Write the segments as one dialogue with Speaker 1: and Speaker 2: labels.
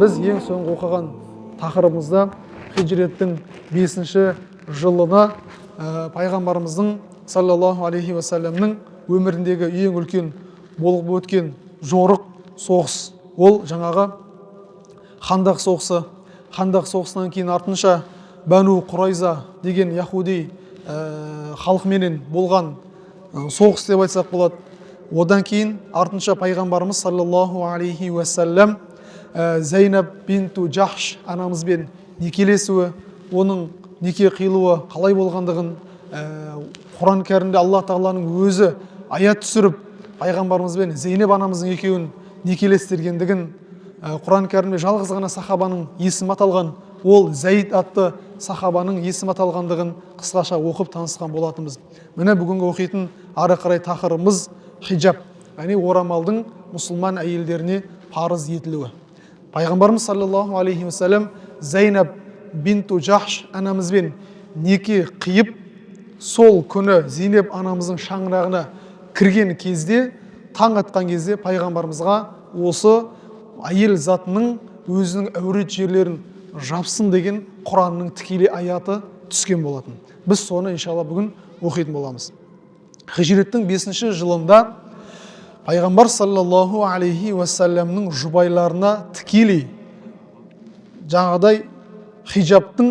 Speaker 1: Біз ең соңғы оқыған тақырыбымызда хижреттің 5-ші жылына пайғамбарымыздың саллаллаху алейхи уассаламның өміріндегі ең үлкен болып өткен жорық соғыс. Ол жаңағы Хандақ соғысы. Хандақ соғысынан кейін артынша Бану Құрайза деген яхуди халқыменен болған соғыс деп айтсақ болады. Одан кейін артынша пайғамбарымыз саллаллаху алейхи уассалам Зайнаб бинту Джахш анамызбен некелесуі, оның неке қиылуы қалай болғандығын Құран кәрімде Алла Тағаланың өзі аят түсіріп пайғамбарымызбен Зейнеп анамыздың екеуін некелестіргендігін, Құран кәрімде жалғыз ғана сахабаның есімі аталған, ол Зайд атты сахабаның есімі аталғандығын қысқаша оқып танысқан болатынбыз. Міне бүгінгі оқитын ары қарай тақырыбымыз хиджаб, яғни орамалдың мұсылман әйелдеріне парыз етілуі. Пайғамбарымыз саллаллаху алейхи уассалам Зайнаб бинту Джахш анамызбен неке қиып, сол күні Зейнеп анамыздың шаңырағына кірген кезде, таң атқан кезде пайғамбарымызға осы әйел затының өзінің әурет жерлерін жапсын деген Құранның тікелей аяты түскен болатын. Біз соны иншалла бүгін оқитын боламыз. Хижреттің 5-ші жылында пайғамбар саллаллаху алейхи уассаламның жұбайларына тікелей жаңағыдай хиджабтың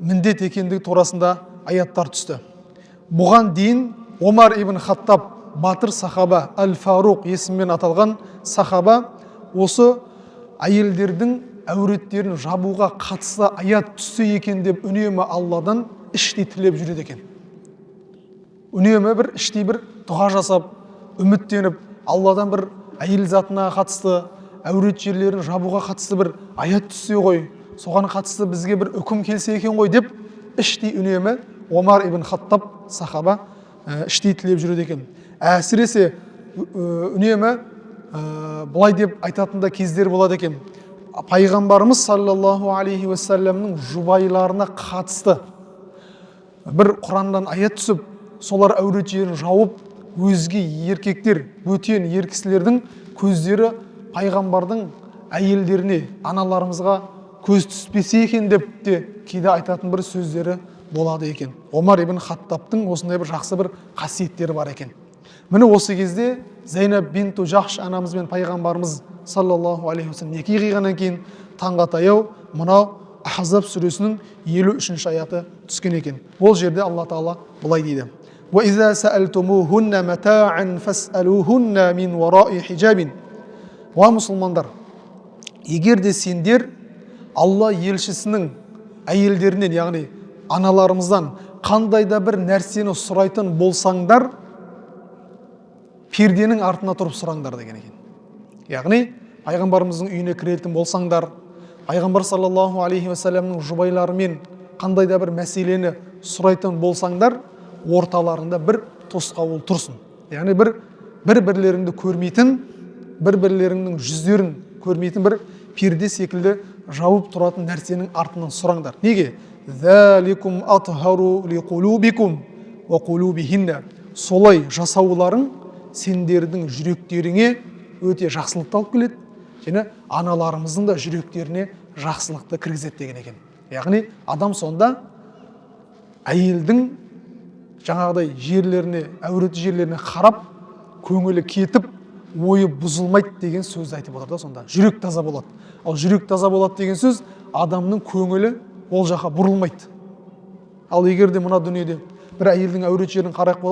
Speaker 1: міндет екендігі турасында аяттар түсті. Бұған дейін Омар ибн Хаттаб батыр сахаба, Әл-Фаруқ есіммен аталған сахаба осы әйелдердің әуреттерін жабуға қатысты аят түссе екен деп үнемі Алладан іштей тілеп жүреді екен. Үнемі бір іштей бір дұға жасап, үміттеніп, Алладан бір әйел затына қатысты, әурет жерлерін жабуға қатысты бір аят түссе ғой, соған қатысты бізге бір үкім келсе екен ғой деп іштей үнемі Омар ибн Хаттаб сахаба іштей тілеп жүреді екен. Әсіресе үнемі бұлай деп айтатында кездер болады екен. Пайғамбарымыз саллаллаху алейхи уассаламның жұбайларына қатысты бір Құраннан аят түсіп, солар әурет жерін жауып, өзге еркектер, бөтен ер кісілердің көздері пайғамбардың әйелдеріне, аналарымызға көз түспесе екен деп те кейде айтатын бір сөздері болады екен. Омар ибн Хаттабтың осындай бір жақсы бір қасиеттері бар екен. Міне осы кезде Зайнаб бинту Джахш анамызбен пайғамбарымыз саллаллаху алейхи уассалам неке қиғаннан кейін таңға таяу мынау Ахзаб сүресінің 53-ші аяты түскен екен. Ол жерде Алла Тағала былай дейді: وَإِذَا سَأَلْتُمُوهُنَّ مَتَاعًا فَاسْأَلُوهُنَّ مِنْ وَرَاءِ حِجَابٍ. Уа мұсылмандар, егер де сендер Алла елшісінің әйелдерінен, яғни аналарымыздан қандай да бір нәрсені сұрайтын болсаңдар, перденің артына тұрып сұраңдар деген екен. Яғни пайғамбарымыздың үйіне кіретін болсаңдар, пайғамбар саллаллаху алейхи уассаламның жұбайларымен қандай да бір мәселені сұрайтын болсаңдар, орталарында бір тосқауыл тұрсын. Яғни бір-бірлеріңді көрмейтін, бір-бірлеріңнің жүздерін көрмейтін бір перде секілді жауып тұратын нәрсенің артынан сұраңдар. Неге? ذَلِكُمْ أَطْهَرُ لِقُلُوبِكُمْ وَقُلُوبِهِنَّ. Солай жасауларың сендердің жүректеріңе өте жақсылықты алып келеді, және аналарымыздың да жүректеріне жақсылықты кіргізеді деген екен. Яғни адам сонда әйелдің жаңағыдай жерлеріне, әуреті жерлеріне қарап, көңілі кетіп, ойы бұзылмайды деген сөзді айтып отыр да сонда. Жүрек таза болады. Ал жүрек таза болады деген сөз адамның көңілі ол жаққа бұрылмайды. Ал егер де мына дүниеде бір әйелдің әурет жерін қарап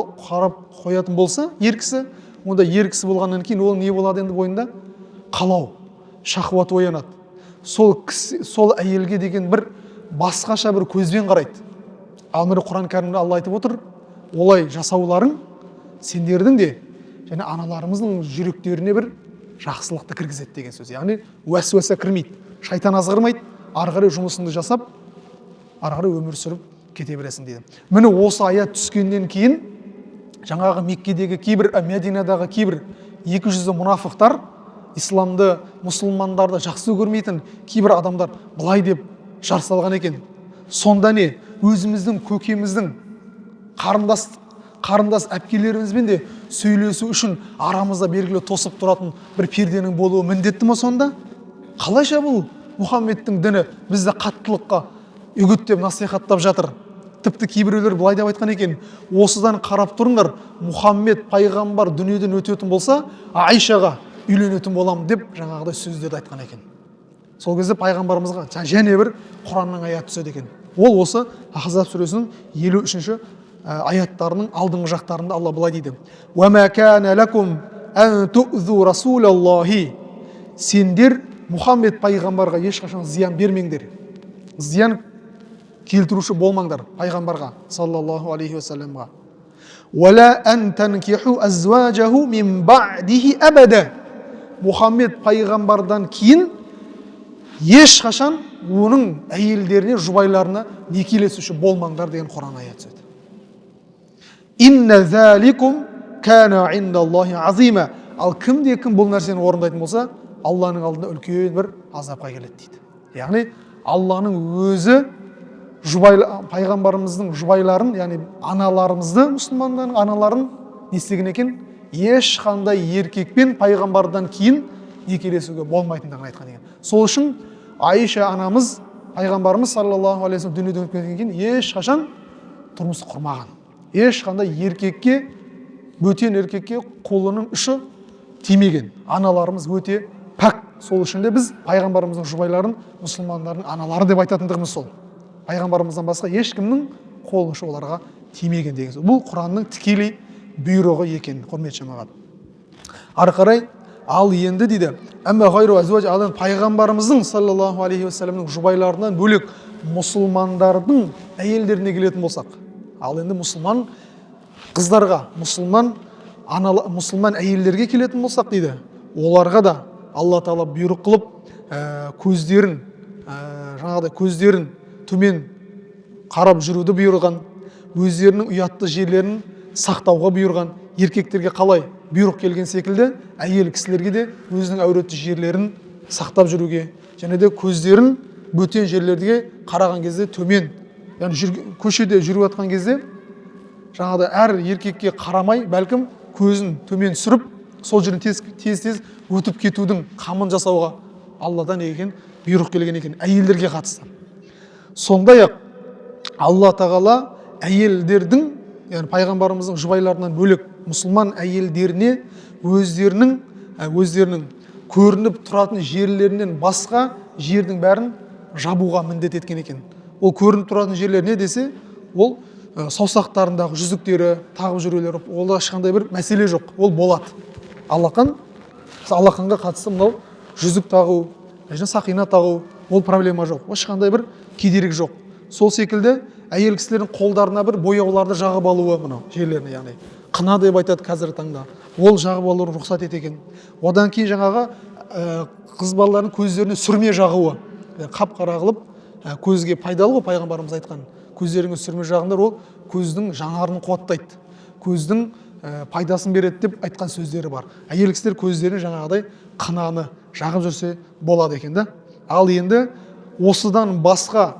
Speaker 1: қоятын болса, ер кісі, онда ер кісі болғаннан кейін ол не болады енді бойында? Қалау, шахуат оянады. Сол әйелге деген бір басқаша бір көзбен қарайды. Ал міне Құран кәрімде Алла айтып отыр: олай жасауларың сендердің де және аналарымыздың жүректеріне бір жақсылықты кіргізеді деген сөз. Яғни уәсуәса кірмейді, шайтан азғырмайды, ары қарай жұмысыңды жасап, ары қарай өмір сүріп кете бересің дейді. Міне осы аят түскеннен кейін жаңағы Меккедегі кейбір, Мәдинадағы кейбір 200 мұнафықтар, исламды, мұсылмандарды жақсы көрмейтін кейбір адамдар былай деп жар салған екен: сонда не, өзіміздің көкеміздің қарындас әпкелерімізбен де сөйлесу үшін арамызда белгілі тосып тұратын бір перденің болуы міндетті ме сонда? Қалайша бұл Мұхаммедтің діні бізді қаттылыққа үгіттеп насихаттап жатыр. Тіпті кейбіреулер былай деп айтқан екен, осыдан қарап тұрыңдар, Мұхаммед пайғамбар дүниеден өтетін болса, Айшаға үйленетін боламын деп жаңағыдай сөздерді айтқан екен. Сол кезде пайғамбарымызға және бір Құранның аят түседі екен. Ол осы Ахзаб сүресінің 53-ші аяттарының алдыңғы жақтарында Алла былай дейді: "Уама кана лакум ан ту'зу расулаллахи". Сендер Мұхаммед пайғамбарға ешқашан зиян бермеңдер. Зиян келтіруші болмаңдар пайғамбарға саллаллаху алейхи уассаламға. "Уала ан танкиху азважаху мин ба'дихи абада". Мұхаммед пайғамбардан кейін ешқашан оның әйелдеріне, жұбайларына некелесуші болмаңдар деген Құран аят түседі. "Инна заликум кана индаллахи азима". Ал кім бұл нәрсені орындайтын болса, Алланың алдында үлкен бір азапқа келеді дейді. Яғни Алланың өзі пайғамбарымыздың жұбайларын, яғни аналарымызды, мұсылмандардың аналарын не істеген екен? Ешқандай еркекпен пайғамбардан кейін некелесуге болмайтындығын айтқан екен. Сол үшін Айша анамыз, пайғамбарымыз саллаллаху алейхи вассалам дүниеден өткеннен кейін ешқашан тұрмыс құрмаған. Ешқандай еркекке, бөтен еркекке қолының ұшы тимеген. Аналарымыз өте пәк. Сол үшін де біз пайғамбарымыздың жұбайларын мұсылмандардың аналары деп айтатындығымыз сол. Пайғамбарымыздан басқа ешкімнің қолы ұшы оларға тимеген деген сөз. Бұл Құранның тікелей бұйрығы екен, құрметті жамағат. Ары қарай ал енді дейді, "Әмма ғайру азуаж", ал пайғамбарымыздың саллаллаху алейхи уассаламның жұбайларынан бөлек мұсылмандардың әйелдеріне келетін болсақ, ал енді мұсылман қыздарға, мұсылман әйелдерге келетін болсақ дейді, оларға да Алла Тағала бұйрық қылып, көздерін төмен қарап жүруді бұйырған, өздерінің ұятты жерлерін сақтауға бұйырған. Еркектерге қалай бұйрық келген секілді, әйел кісілерге де өзінің әуретті жерлерін сақтап жүруге, және де көздерін бөтен жерлерге қараған кезде төмен, яғни көшеде жүріп жатқан кезде жаңағыдай әр еркекке қарамай, бәлкім көзін төмен сүріп, сол жерін тез өтіп кетудің қамын жасауға Алладан екен бұйрық келген екен әйелдерге қатысты. Сондай-ақ Алла Тағала әйелдердің, яғни пайғамбарымыздың жұбайларынан бөлек мұсылман әйелдеріне өздерінің көрініп тұратын жерлерінен басқа жердің бәрін жабуға міндет еткен екен. Ол көрініп тұратын жерлер не десе, ол саусақтарындағы жүзіктері, тағып жүрулері, олда ешқандай бір мәселе жоқ, ол болады. Алақанға қатысты мынау жүзік тағу, сақина тағу, ол проблема жоқ, ешқандай бір кедергі жоқ. Сол секілді әйел кісілердің қолдарына бір бояуларды жағып алуы, мынау жерлеріне, яғни қына деп айтады қазіргі таңда, ол жағып алуы рұқсат етеген. Одан кейін жаңағы қыз балалардың көздеріне сүрме жағуы, қап-қара қылып, көзге пайдалы ғой, пайғамбарымыз айтқан, көздеріңе сүрме жағыңдар, ол көздің жанарын қуаттайды, көздің пайдасын береді деп айтқан сөздері бар. Әйел кісілер көздеріне жаңағыдай қынаны жағып жүрсе болады екен да. Ал енді осыдан басқа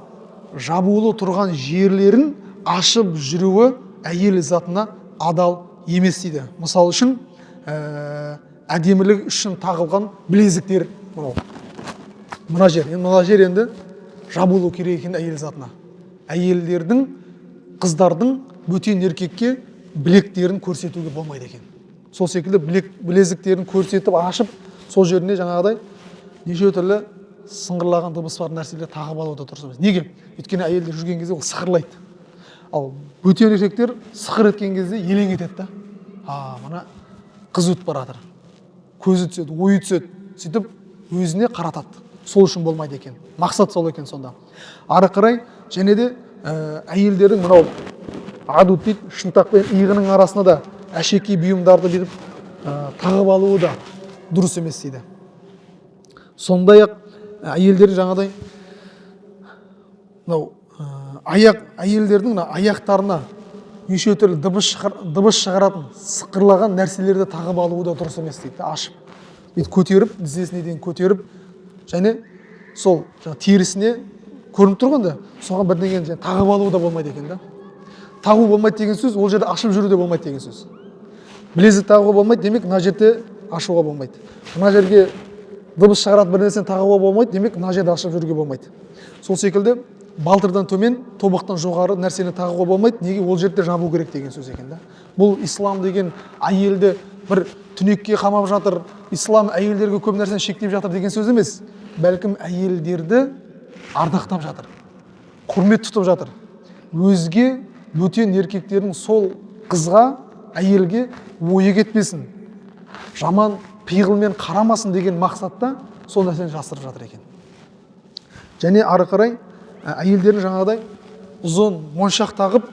Speaker 1: жабулы тұрған жерлерін ашып жүруі әйел затына адал емес дейді. Мысал үшін әдемілік үшін тағылған білезіктер, мына жер енді жабулу керек екен әйел затына. Әйелдердің, қыздардың бөтен еркекке білектерін көрсетуге болмайды екен. Сол секілді білезіктерін көрсетіп ашып, сол жеріне жаңағыдай неше түрлі сыңғырлаған дыбыс бар нәрселер тағып алуды дұрыс емес. Неге? Өйткені әйелдер жүрген кезде ол сықырлайды. Ал бөтен еркектер сықыр еткен кезде елең етеді да. Мына қыз өтіп бара жатыр. Көзі түседі, ойы түседі. Сөйтіп өзіне қаратады. Сол үшін болмайды екен. Мақсат сол екен сонда. Ары қарай және де әйелдердің мынау адут дейді, шынтақ пен иығының арасына да әшекей бұйымдарды беріп тағып алуы да дұрыс емес дейді. Сондай-ақ әйелдер жаңадай әйелдердің аяқтарына неше түрлі дыбыс шығаратын сықырлаған нәрселерді тағып алуы да дұрыс емес дейді. Ашып, көтеріп, тізесіне дейін көтеріп, және сол терісіне көрініп тұрғанда соған бірдеңені тағып алуы да болмайды екен да. Тағу болмайды деген сөз, ол жерде ашып жүру де болмайды деген сөз. Білезік тағуға болмайды, демек мына жерде ашуға болмайды. Мына жерге дыбыс шығаратын бір нәрсені тағуға болмайды, демек мына жерді ашып жүруге болмайды. Сол секілді балтырдан төмен, тобықтан жоғары нәрсені тағуға болмайды. Неге? Ол жерде жабу керек деген сөз екен да. Бұл ислам деген әйелді бір түнекке қамап жатыр, ислам әйелдерге көп нәрсені шектеп жатыр деген сөз емес. Бәлкім әйелдерді ардақтап жатыр, құрмет тұтып жатыр. Өзге бөтен еркектердің сол қызға, әйелге ойы кетпесін, жаман пиғылмен қарамасын деген мақсатта сол нәрсені жасырып жатыр екен. Және ары қарай әйелдердің жаңағыдай ұзын моншақ тағып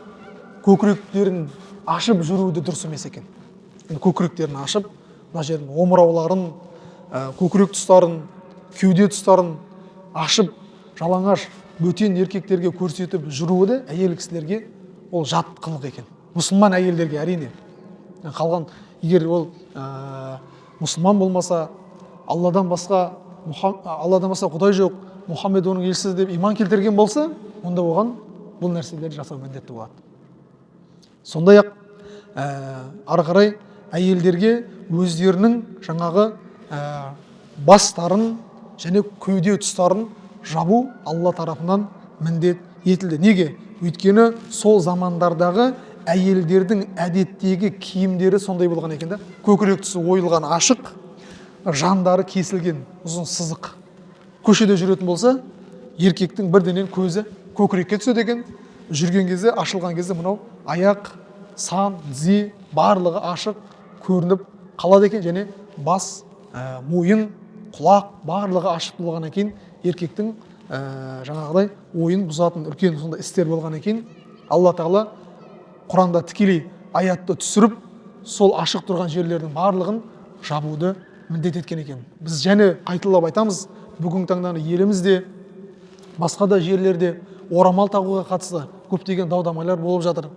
Speaker 1: көкіректерін ашып жүруі дұрыс емес екен. Көкіректерін ашып, мына жердің омырауларын, көкірек тұстарын, кеуде тұстарын ашып, жалаңаш бөтен еркектерге көрсетіп жүруі де әйел кісілерге ол жат қылық екен. Мұсылман әйелдерге әрине. Қалған, егер ол мұсылман болмаса, Алладан басқа Құдай жоқ, Мұхаммед оның елшісі деп иман келтірген болса, онда оған бұл нәрселерді жасау міндетті болады. Сондай-ақ ары қарай әйелдерге өздерінің жаңағы бастарын және кеуде тұстарын жабу Алла тарапынан міндет етілді. Неге? Өйткені сол замандардағы әйелдердің әдеттегі киімдері сондай болған екен да. Көкірек тұсы ойылған ашық, жандары кесілген ұзын сызық. Көшеде жүретін болса, еркектің бірденен көзі көкірекке түседі екен. Жүрген кезде, ашылған кезде мынау аяқ, сан, тізе барлығы ашық көрініп қалады екен. Және бас, мойын, құлақ барлығы ашық болған екен. Еркектің жаңағыдай ойын бұзатын үлкен сонда істер болған екен. Алла Тағала Құранда тікелей аятты түсіріп, сол ашық тұрған жерлердің барлығын жабуды міндет еткен екен. Біз және қайталап айтамыз, бүгінгі таңда елімізде, басқа да жерлерде орамал тағуға қатысты көптеген дау-дамайлар болып жатыр.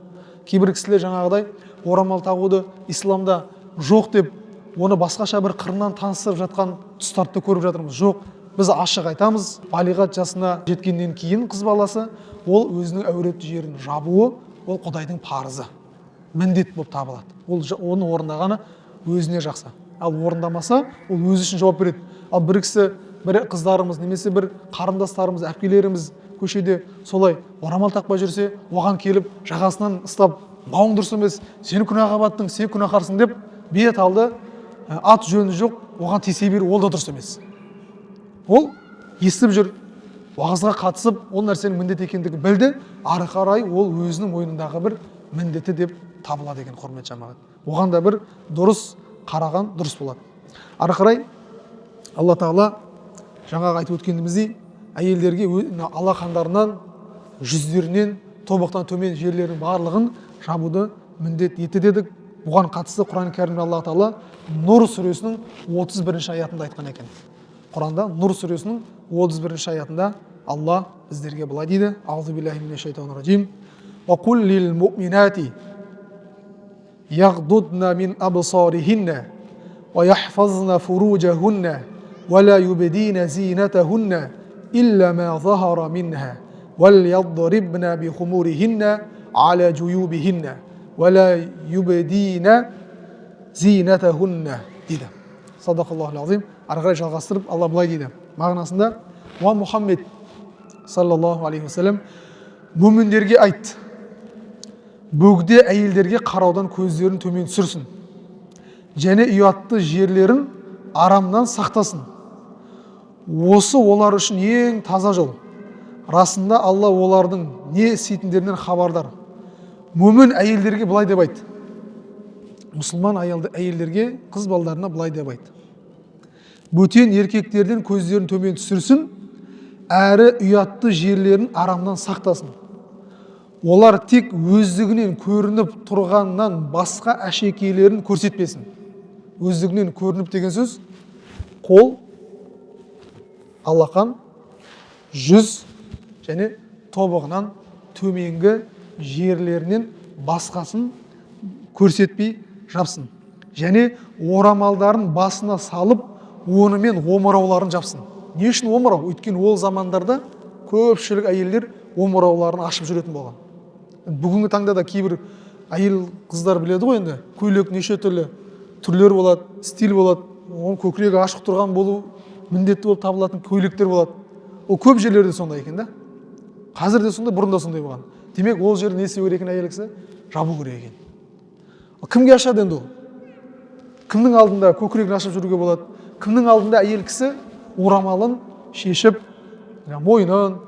Speaker 1: Кейбір кісілер жаңағыдай орамал тағуды исламда жоқ деп, оны басқаша бір қырынан таныстырып жатқан тұстарды көріп жатырмыз. Жоқ, біз ашық айтамыз, балиғат жасына жеткеннен кейін қыз баласы ол өзінің әуретті жерін жабуы, ол Құдайдың парызы, міндет болып табылады. Ол оны орындағаны өзіне жақсы. Ал орындамаса, ол өзі үшін жауап береді. Ал бір кісі, бір қыздарымыз немесе бір қарындастарымыз, әпкелеріміз көшеде солай орамал тақпай жүрсе, оған келіп жағасынан ұстап, бауың дұрыс емес, сен күнәға баттың, сен күнәһарсың деп бет алды, ат жөні жоқ, оған тиісе беру, ол да дұрыс емес. Ол естіп жүр, уағызға қатысып, ол нәрсенің міндет екендігі білді, ары қарай ол өзінің мойнындағы бір міндеті деп табылады екен, құрмет жамағат. Оған да бір дұрыс қараған дұрыс болады. Ары қарай Алла Тағала жаңағы айтып өткеніміздей әйелдерге алақандарынан, жүздерінен, тобықтан төмен жерлерінің барлығын жабуды міндет етті дедік. Бұған қатысты Құран кәрімде Алла Тағала Нұр сүресінің 31 аятында айтқан екен. Құранда Нұр сүресінің 31 аятында Алла біздерге былай дейді: Аузу биллахи минеш шайтанир раджим. Ва кул лил муъминати яғдудна мин абсарихинна ва яхфазна фуружахунна ва ла юбдина зинатахунна илля ма захара минха вал ядрибна би хумурихинна аля жуюбихинна ва ла юбдина зинатахунна дейді. Садақаллаху азим. Ары қарай жалғастырып Алла былай дейді мағынасында: Уа Мұхаммед саллаллаху алейхи вассалам, мүміндерге айт, бөгде әйелдерге қараудан көздерін төмен түсірсін, және ұятты жерлерін арамнан сақтасын. Осы олар үшін ең таза жол. Расында Алла олардың не істейтіндерінен хабардар. Мүмін әйелдерге былай деп айт. Мұсылман әйелдерге, қыз балдарына былай деп айт: бөтен еркектерден көздерін төмен түсірсін, әрі ұятты жерлерін арамнан сақтасын. Олар тек өздігінен көрініп тұрғаннан басқа әшекейлерін көрсетпесін. Өздігінен көрініп деген сөз қол, алақан, жүз және тобығынан төменгі жерлерінен басқасын көрсетпей жапсын. Және орамалдарын басына салып, онымен омырауларын жапсын. Не үшін омырау? Өйткені ол замандарда көпшілік әйелдер омырауларын ашып жүретін болған. Бүгінгі таңда да кейбір әйел қыздар біледі ғой, енді көйлек неше түрлі түрлер болады, стиль болады. Оның көкірегі ашық тұрған болу міндетті болып табылатын көйлектер болады. Ол көп жерлерде сондай екен да. Қазір де сондай, бұрында сондай болған. Демек ол жерді не істеу керек екен әйел кісі? Жабу керек екен. Кімге ашады енді ол? Кімнің алдында көкірегін ашып жүруге болады? Кімнің алдында әйел кісі орамалын шешіп, мойнын,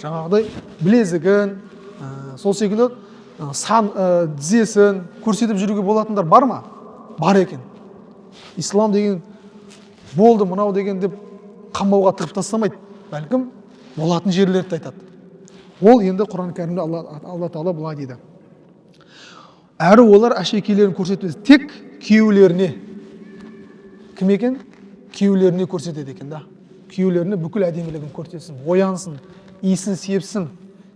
Speaker 1: жаңағыдай білезігін, сол секілді тізесін көрсетіп жүруге болатындар бар ма? Бар екен. Ислам деген болды мынау деген деп қамауға тығып тастамайды. Бәлкім болатын жерлерді айтады. Ол енді Құран кәрімде Алла Тағала былай дейді. Әрі олар әшекейлерін көрсетпес, тек күйеулеріне. Кім екен? Күйеулеріне көрсетеді екен да. Күйеулеріне бүкіл әдемілігін көрсетсін, оянсын, иісін сепсін,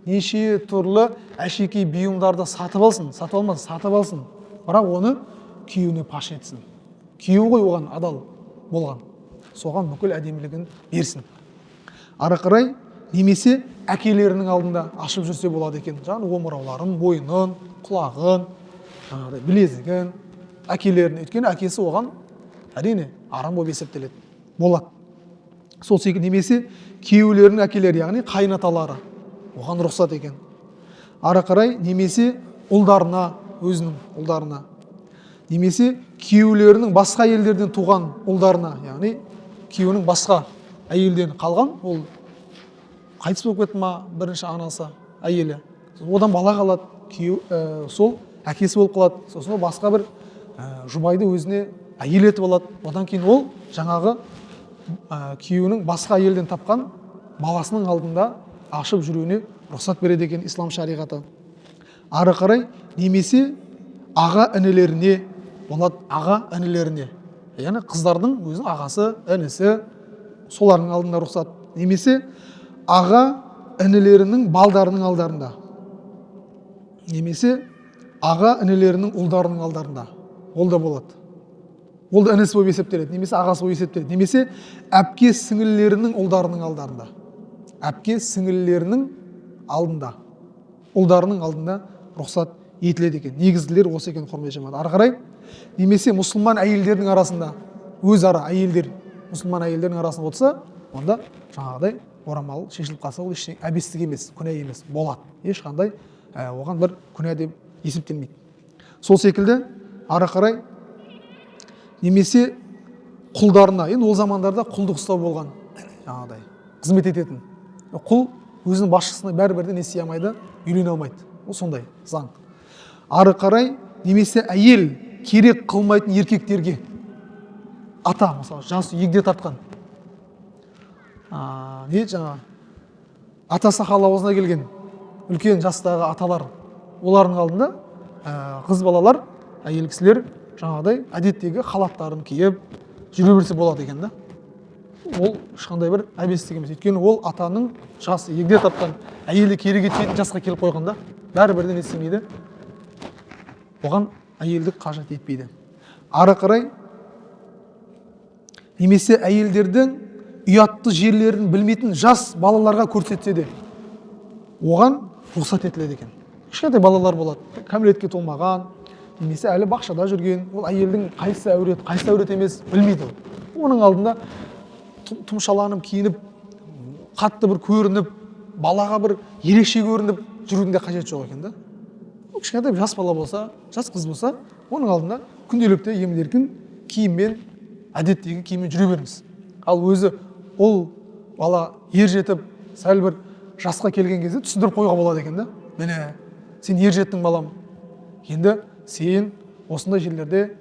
Speaker 1: неше түрлі әшекей бұйымдарды сатып алсын, сатып алсын. Бірақ оны күйеуіне паш етсін. Күйеу ғой оған адал болған. Соған бүкіл әдемілігін берсін. Ары қарай немесе әкелерінің алдында ашып жүрсе болады екен. Жаңағы омырауларын, бойынын, құлағын, білезігін, әкелерін. Өйткені әкесі оған әрине арам болып есептеледі. Болады. Сол секілді немесе күйеулерінің әкелері, яғни қайынаталары. Оған рұқсат екен. Ары қарай немесе ұлдарына, өзінің ұлдарына. Немесе күйеулерінің басқа әйелдерден туған ұлдарына, яғни күйеуінің басқа әйелден қалған, ол қайтыс болып кетті ма, бірінші анасы, әйелі. Одан бала қалады, сол әкесі болып қалады. Сосын басқа бір жұбайды өзіне әйел етіп алады. Одан кейін ол жаңағы күйеуінің басқа әйелден тапқан баласының алдында ашып жүруіне рұқсат береді екен ислам шариғаты. Ары қарай немесе аға інілеріне болады, аға інілеріне. Яғни қыздардың өзінің ағасы, інісі, солардың алдында рұқсат. Немесе аға інілерінің балдарының алдарында. Немесе аға інілерінің ұлдарының алдарында. Ол да болады. Ол да інісі болып есептеледі, немесе ағасы болып есептеледі. Немесе әпке сіңілілерінің ұлдарының алдарында. Әпке сіңілілерінің алдында, ұлдарының алдында рұқсат етіледі екен. Негізділер осы екен, құрметті жамағат. Ары қарай немесе мұсылман әйелдердің арасында, өзара әйелдер, мұсылман әйелдердің арасында отырса, онда жаңағыдай орамал шешіліп қалса, ол ештеңе әбестік емес, күнә емес, болады. Ешқандай оған бір күнә деп есептелмейді. Сол секілді ары қарай немесе құлдарына, енді ол замандарда құлдық ұстау болған, жаңағыдай қызмет ететін. Құл өзінің басшысына бәрібір не істей алмайды, үйлене алмайды. Ол сондай заң. Ары қарай немесе әйел керек қылмайтын еркектерге, ата, мысалы, жасы егде тартқан, ата сақал аузына келген үлкен жастағы аталар, олардың алдында қыз балалар, әйел кісілер жаңағыдай әдеттегі халаттарын киіп жүре берсе болады екен да. Ол ешқандай бір әбестік емес. Өйткені ол атаның жасы егде тартқан, әйелі керек етпейтін жасқа келіп қойғанда, бәрібір не істемейді, оған әйелдік қажет етпейді. Ары қарай немесе әйелдердің ұятты жерлерін білмейтін жас балаларға көрсетсе де, оған рұқсат етіледі екен. Кішкентай балалар болады, кәмелетке толмаған, немесе әлі бақшада жүрген, ол әйелдің қайсы әурет емес білмейді. Оның алдында тұмшаланып, киініп, қатты бір көрініп, балаға бір ерекше көрініп жүрудің де қажет жоқ екен да. Кішкентай жас бала болса, жас қыз болса, оның алдында күнделікті емін-еркін киіммен, әдеттегі киіммен жүре беріңіз. Ал өзі ол бала ер жетіп, сәл бір жасқа келген кезде түсіндіріп қоюға болады екен да. Міне, сен ер жеттің балам. Енді сен осындай жерлерде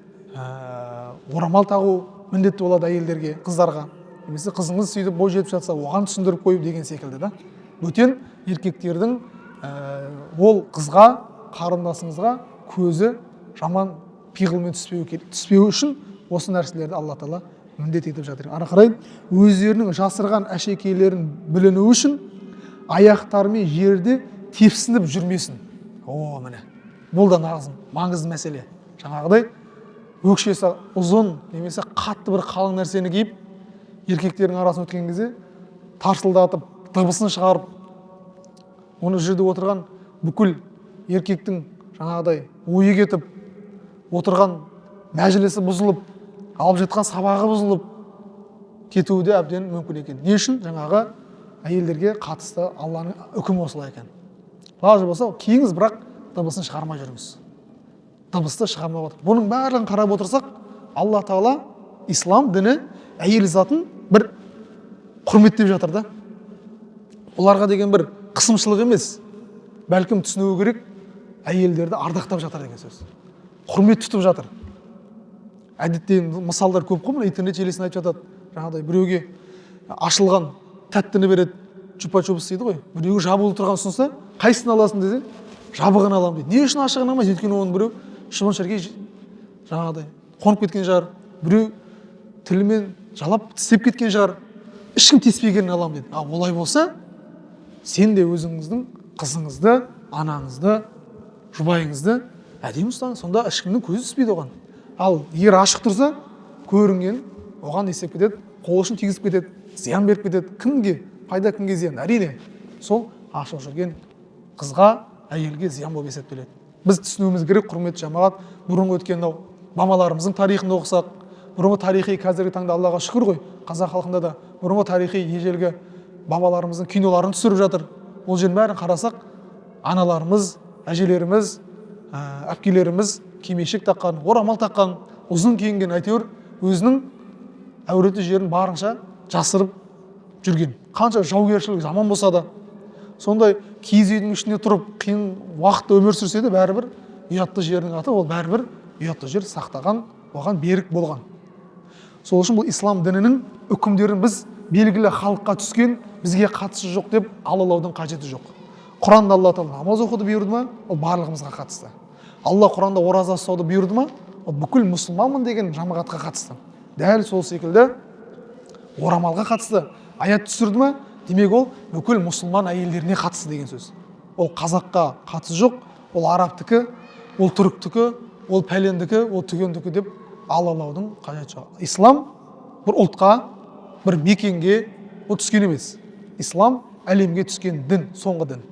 Speaker 1: орамал тағу міндетті болады әйелдерге, қыздарға. Немесе қызыңыз сөйтіп бой жетіп жатса, оған түсіндіріп қойып деген секілді да. Бөтен еркектердің ол қызға, қарындасыңызға көзі жаман пиғылмен түспеу үшін осы нәрселерді Алла Тағала міндет етіп жатыр. Ары қарай өздерінің жасырған әшекейлерін біліну үшін аяқтарымен жерде тепсініп жүрмесін. Міне, бұл да маңызды мәселе. Жаңағыдай өкшесі ұзын немесе қатты бір қалың нәрсені киіп, еркектердің арасын өткен кезде тарсылдатып, дыбысын шығарып, оны жерде отырған бүкіл еркектің жаңағыдай ойы кетіп, отырған мәжілісі бұзылып, алып жатқан сабағы бұзылып кетуі де әбден мүмкін екен. Не үшін? Жаңағы әйелдерге қатысты Алланың үкімі осылай екен. Лажы болса киіңіз, бірақ дыбысын шығармай жүріңіз. Дыбысты шығармай отыр. Бұның барлығын қарап отырсақ, Алла Тағала ислам діні әйел затын бір құрметтеп жатыр да. Оларға деген бір қысымшылық емес, бәлкім түсінуі керек, әйелдерді ардақтап жатыр деген сөз. Құрмет тұтып жатыр. Әдетте мысалдар көп қой, мына интернет желісін айтып жатады. Жаңағыдай біреуге ашылған тәттіні береді, чупа-чупс дейді ғой. Біреуге жабулы тұрған ұсынса, қайсысын аласың десе, жабығын аламын дейді. Не үшін ашығын алмайсың? Өйткені оның біреу шыбын-шіркей жаңағыдай қонып кеткен шығар, біреу тілімен жалап тістеп кеткен шығар. Ешкім теспегенін аламын дейді. Олай болса, сен де өзіңіздің қызыңызды, анаңызды, жұбайыңызды әдемі ұстаңыз. Сонда ешкімнің көзі түспейді оған. Ал егер ашық тұрса, көрінген оған есеп кетеді, қол ұшын тигізіп кетеді, зиян беріп кетеді. Кімге? Пайда кімге зиян? Әрине, сол ашық жүрген қызға, әйелге зиян болып есептеледі. Біз түсінуіміз керек, құрметті жамағат, бұрынғы өткен мамаларымыздың тарихында оқысақ, бұрынғы тарихи қазіргі таңда Аллаға шүкір ғой, қазақ халқында да бұрынғы тарихи ежелгі бабаларымыздың киноларын түсіріп жатыр. Ол жердің бәрін қарасақ, аналарымыз, әжелеріміз, әпкелеріміз кимешек таққан, орамал таққан, ұзын киінген, әйтеуір өзінің әуреті жерін барынша жасырып жүрген. Қанша жаугершілік заман болса да, сондай киіз үйдің ішінде тұрып қиын уақытта өмір сүрсе де, бәрібір ұятты жердің аты, ол бәрібір ұятты жер сақтаған, оған берік болған. Сол үшін бұл ислам дінінің үкімдерін біз белгілі халыққа түскен, бізге қатысы жоқ деп алалаудың қажеті жоқ. Құранда Алла Тағала намаз оқуды бұйырды ма, ол барлығымызға қатысты. Алла Құранда ораза ұстауды бұйырды ма, ол бүкіл мұсылманмын деген жамағатқа қатысты. Дәл сол секілді орамалға қатысты. Аят түсірді ма, демек ол бүкіл мұсылман әйелдеріне қатысты деген сөз. Ол қазаққа қатысы жоқ, ол арабтікі, ол түріктікі, ол пәлендікі, ол түгендікі деп алалаудың қажеті жоқ. Ислам бір ұлтқа, бір мекенге ол түскен емес. Ислам әлемге түскен дін, соңғы дін.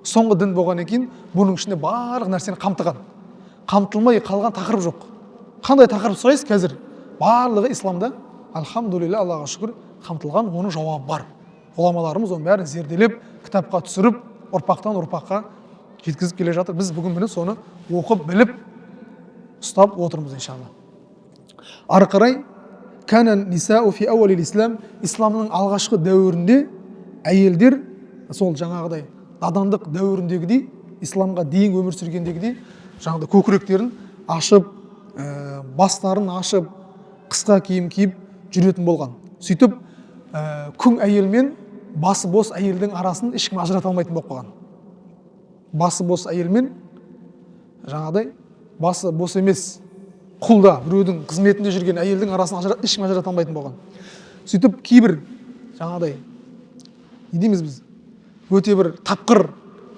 Speaker 1: Соңғы дін болғаннан кейін бұның ішінде барлық нәрсені қамтыған. Қамтылмай қалған тақырып жоқ. Қандай тақырып сұрайсыз қазір? Барлығы исламда, альхамдулилля, Аллаға шүкір, қамтылған, оның жауабы бар. Ғұламаларымыз оның бәрін зерделеп, кітапқа түсіріп, ұрпақтан ұрпаққа жеткізіп келе жатыр. Біз бүгін міне соны оқып, біліп, ұстап отырмыз иншалла. Ары қарай, канан нисау фи ауалил ислам, исламның алғашқы дәуірінде әйелдер сол жаңағыдай надандық дәуіріндегідей, исламға дейін өмір сүргендегідей, жаңағыдай көкіректерін ашып, бастарын ашып, қысқа киім киіп жүретін болған. Сөйтіп, күң әйел мен басы бос әйелдің арасын ешкім ажырата алмайтын болып қалған. Басы бос әйел мен жаңағыдай басы бос емес, құлда біреудің қызметінде жүрген әйелдің арасын ешкім ажырата алмайтын болған. Сөйтіп, кейбір жаңағыдай не дейміз біз? Өте бір тапқыр,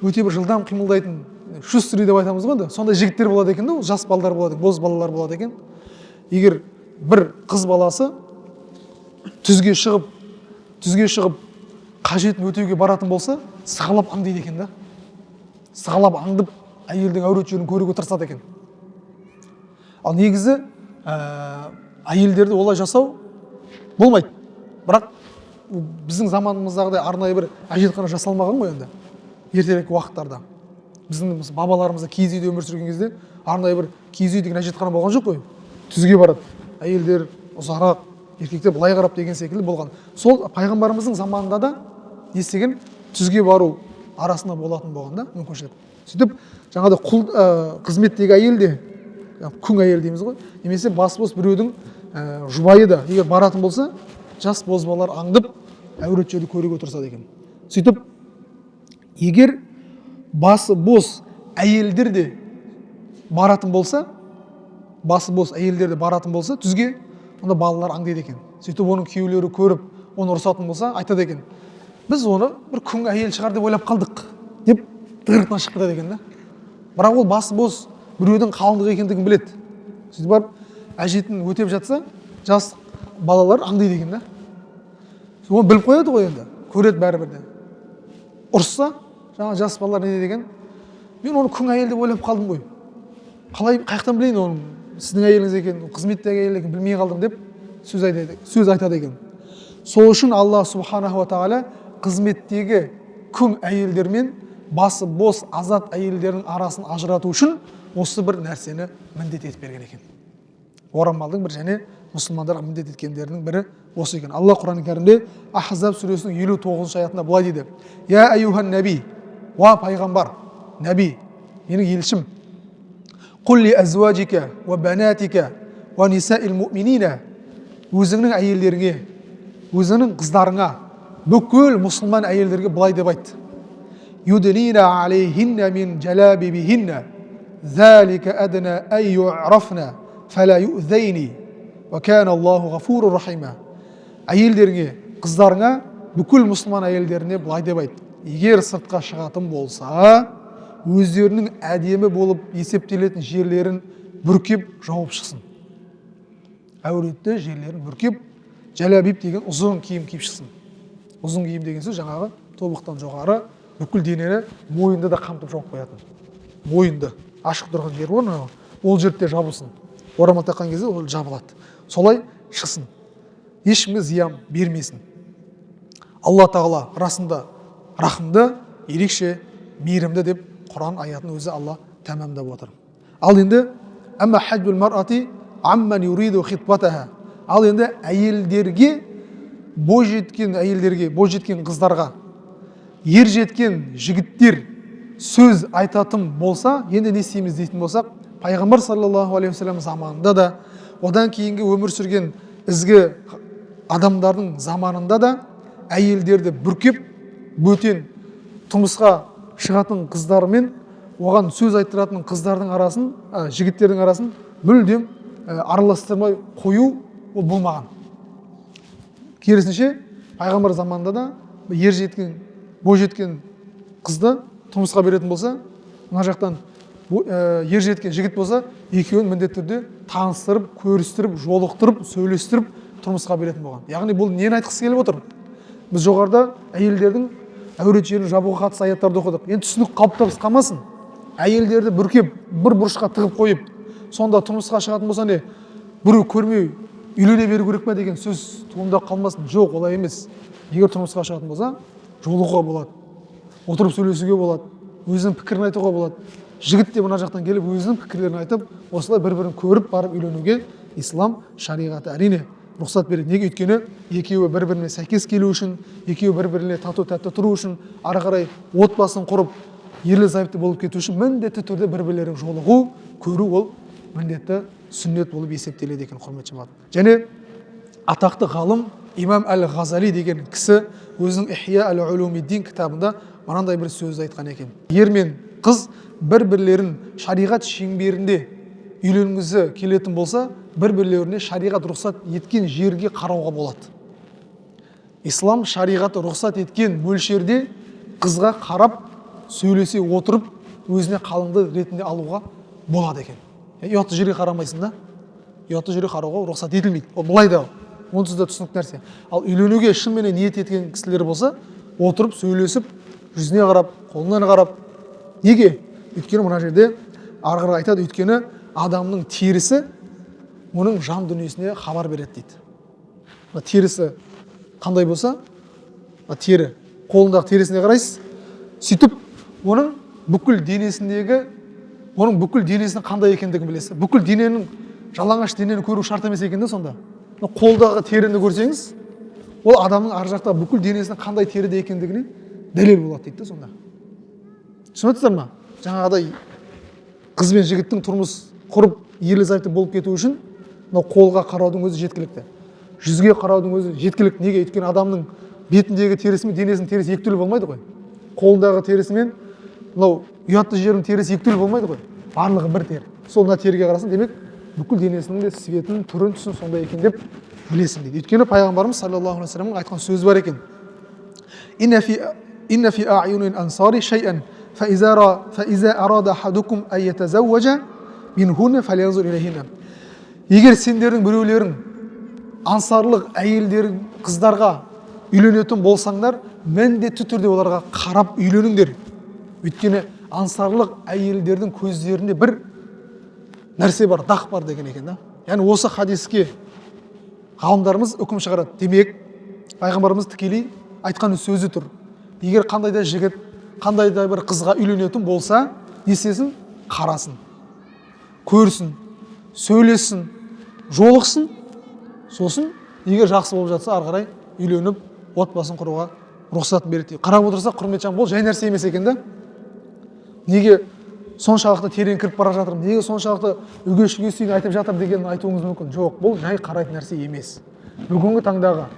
Speaker 1: өте бір жылдам қимылдайтын, шустрый деп айтамыз ғой, сондай жігіттер болады екен, жас балалар болады, боз балалар болады екен. Егер бір қыз баласы түзге шығып қажетін өтеуге баратын болса, сығалап аңдайды екен да. Сығалап аңдып, әйелдің әурет жерін көруге тырысады екен. Ал негізі әйелдерді олай жасау болмайды. Бірақ біздің заманымыздағыдай арнайы бір әжетхана жасалмаған ғой енді. Ертерек уақыттарда. Біздің бабаларымызда киіз үйде өмір сүрген кезде арнайы бір киіз үй деген әжетхана болған жоқ қой. Түзге барады. Әйелдер ұзарақ, еркектер былай қарап деген секілді болған. Сол пайғамбарымыздың заманында да не істеген? Түзге бару арасында болатын болғанда мүмкіншілік. Сөйтіп, жаңағыдай құл қызметтегі әйел де, күң әйел дейміз ғой, немесе бос біреудің жұбайы да егер баратын болса, жас бозбалалар аңдып әурет жерді көруге тырысады екен. Сөйтіп, егер басы бос әйелдер де баратын болса, түзге, онда балалар аңдайды екен. Сөйтіп, оның күйеулері көріп, оны ұрсатын болса, айтады екен. Біз оны бір күң әйел шығар деп ойлап қалдық, деп тығырықтан шығып кетеді екен да. Бірақ ол басы бос біреудің қалыңдығы екендігін біледі. Сөйтіп барып, әжетін өтеп жатса, жас балалар аңдайды екен да. Оны біліп қояды ғой енді, көреді бәрібір де. Ұрса, жаңа жас балалар не деген? Мен оны күң әйел деп ойлап қалдым ғой. Қаяқтан білейін оның сіздің әйеліңіз екен, қызметтегі әйел екен, білмей қалдым деп сөз айтады екен. Сол үшін Алла субханаху ва тағала қызметтегі күң әйелдер мен басы бос азат әйелдердің арасын ажырату үшін осы бір нәрсені міндет етіп берген екен. Орамалдың бір және мұсылмандарға міндет еткендерінің бірі осы екен. Алла Құран кәрімде Ахзаб сүресінің 59 аятында былай дейді: Я аюхан наби, уа пайғамбар, нәби, менің елшім, құлли әзуаджика уа банатика уа нисаил муъминина, өзіңнің әйелдеріңе, өзіңнің қыздарыңа, бүкіл мұсылман әйелдерге былай деп айт: юднина алейхинна мин джалабибихинна залика адна ан юърафна фала юъзайни ва кана Аллаху ғафуру рахима. Әйелдеріңе, қыздарыңа, бүкіл мұсылман әйелдеріне былай деп айт: егер сыртқа шығатын болса, өздерінің әдемі болып есептелетін жерлерін бүркеп жауып шықсын. Әуретті жерлерін бүркеп, жәләбиб деген ұзын киім киіп шықсын. Ұзын киім деген сөз жаңағы тобықтан жоғары бүкіл денені, мойынды да қамтып жауып қоятын. Мойынды ашық тұрған жер бар, ол жерде жабылсын. Орамал таққан кезде ол жабылады. Солай шықсын. Ешкімге зиян бермесін. Алла тағала расында рахымды, ерекше мейірімді деп Құран аятының өзі Алла тәмамдап отыр. Ал енді әмма хаджул мар'ати амман юриду хитбатаха. Ал енді әйелдерге, бойжеткен әйелдерге, бойжеткен қыздарға, ер жеткен жігіттер сөз айтатын болса, енді не істейміз дейтін болсақ, пайғамбар саллаллаху алейхи вассалам заманында да, одан кейінгі өмір сүрген ізгі адамдардың заманында да әйелдерді бүркеп, бөтен тұрмысқа шығатын қыздар мен оған сөз айттыратын қыздардың арасын, жігіттердің арасын мүлдем араластырмай қою ол болмаған. Керісінше, пайғамбар заманында да ер жеткен, бойжеткен қызды тұрмысқа беретін болса, мына жақтан ер жеткен жігіт болса, екеуін міндетті түрде таныстырып, көрістіріп, жолықтырып, сөйлестіріп тұрмысқа беретін болған. Яғни бұл нені айтқысы келіп отыр? Біз жоғарыда әйелдердің әурет жерін жабуға қатысты аяттарды оқыдық. Енді түсінік қалыптасып қалмасын. Әйелдерді бүркеп, бір бұрышқа тығып қойып, сонда тұрмысқа шығатын болса не, біреу көрмей үйлене беру керек пе деген сөз туындап қалмасын. Жоқ, олай емес. Егер тұрмысқа шығатын болса, жолығуға болады, отырып сөйлесуге болады, өзінің пікірін айтуға болады. Жігіт те мына жақтан келіп өзінің пікірлерін айтып, осылай бір-бірін көріп барып үйленуге ислам шариғаты әрине рұқсат береді. Неге? Өйткені екеуі бір-біріне сәйкес келу үшін, екеуі бір-біріне тату тәтті тұру үшін, ары қарай отбасын құрып, ерлі зайыпты болып кету үшін міндетті түрде бір-бірлерін жолығу, көру ол міндетті сүннет болып есептеледі екен, құрметті жамағат. Және атақты ғалым имам әл-Ғазали деген кісі өзінің Ихия әл-Улумиддин кітабында мынандай бір сөз айтқан екен: ер мен қыз бір-бірлерін шариғат шеңберінде үйленгісі келетін болса, бір-бірлеріне шариғат рұқсат еткен жерге қарауға болады. Ислам шариғаты рұқсат еткен мөлшерде қызға қарап, сөйлесе отырып, өзіне қалыңды ретінде алуға болады екен. Ұятты жерге қарамайсың да, ұятты жерге қарауға рұқсат етілмейді. Ол былай да, онсыз да түсінікті нәрсе. Ал үйленуге шынымен ниет еткен кісілер болса, отырып, сөйлесіп, жүзіне қарап, қолынан қарап. Неге? Өйткені мына жерде ары қарай айтады, өйткені адамның терісі оның жан дүниесіне хабар береді дейді. Терісі қандай болса, тері, қолындағы терісіне қарайсыз, сөйтіп оның бүкіл денесіндегі, оның бүкіл денесінің қандай екендігін білесіз. Бүкіл дененің, жалаңаш денені көру шарт емес екен де сонда. Қолдағы теріні көрсеңіз, ол адамның ар жақта бүкіл денесінің қандай теріде екендігіне дәлел болады дейді сонда. Түсінесіздер ма? Жаңағыдай қыз бен жігіттің тұрмыс құрып, ерлі зайыпты болып кету үшін қолға қараудың өзі жеткілікті. Жүзге қараудың өзі жеткілікті. Неге? Өйткені адамның бетіндегі терісі мен денесінің терісі екі түрлі болмайды ғой. Қолындағы терісі мен мынау ұятты жерінің терісі екі түрлі болмайды ғой. Барлығы бір тері. Сол мына теріге қарасын, демек бүкіл денесінің де светін, түрін, түсін сондай екен деп білесің дейді. Өйткені пайғамбарымыз саллаллаху алейхи вассаламның айтқан сөзі бар екен: инна фи а'юнил ансари шай'ан фаиза арада ахадукум ан ятазавважа минхунна фалянзур илайхинна. Егер сендердің біреулерің ансарлық әйелдер қыздарға үйленетін болсаңдар, міндетті түрде оларға қарап үйленіңдер. Өйткені ансарлық әйелдердің көздерінде бір нәрсе бар, дақ бар деген екен да. Яғни осы хадиске ғалымдарымыз үкім шығарады. Демек, пайғамбарымыз тікелей айтқан сөзі тұр. Егер қандай да жігіт, қандай да бір қызға үйленетін болса, не істесін? Қарасын, көрсін, сөйлессін, жолықсын, сосын егер жақсы болып жатса, ары қарай үйленіп, отбасын құруға рұқсатын береді. Қарап отырса, құрметжан, бұл жай нәрсе емес екен да. Неге соншалықты терең кіріп бара жатырмын, неге соншалықты үгеш-үгесін айтып жатыр деген айтуыңыз мүмкін. Жоқ, бұл жай қарайтын нәрсе емес. Бүгінгі таңдағы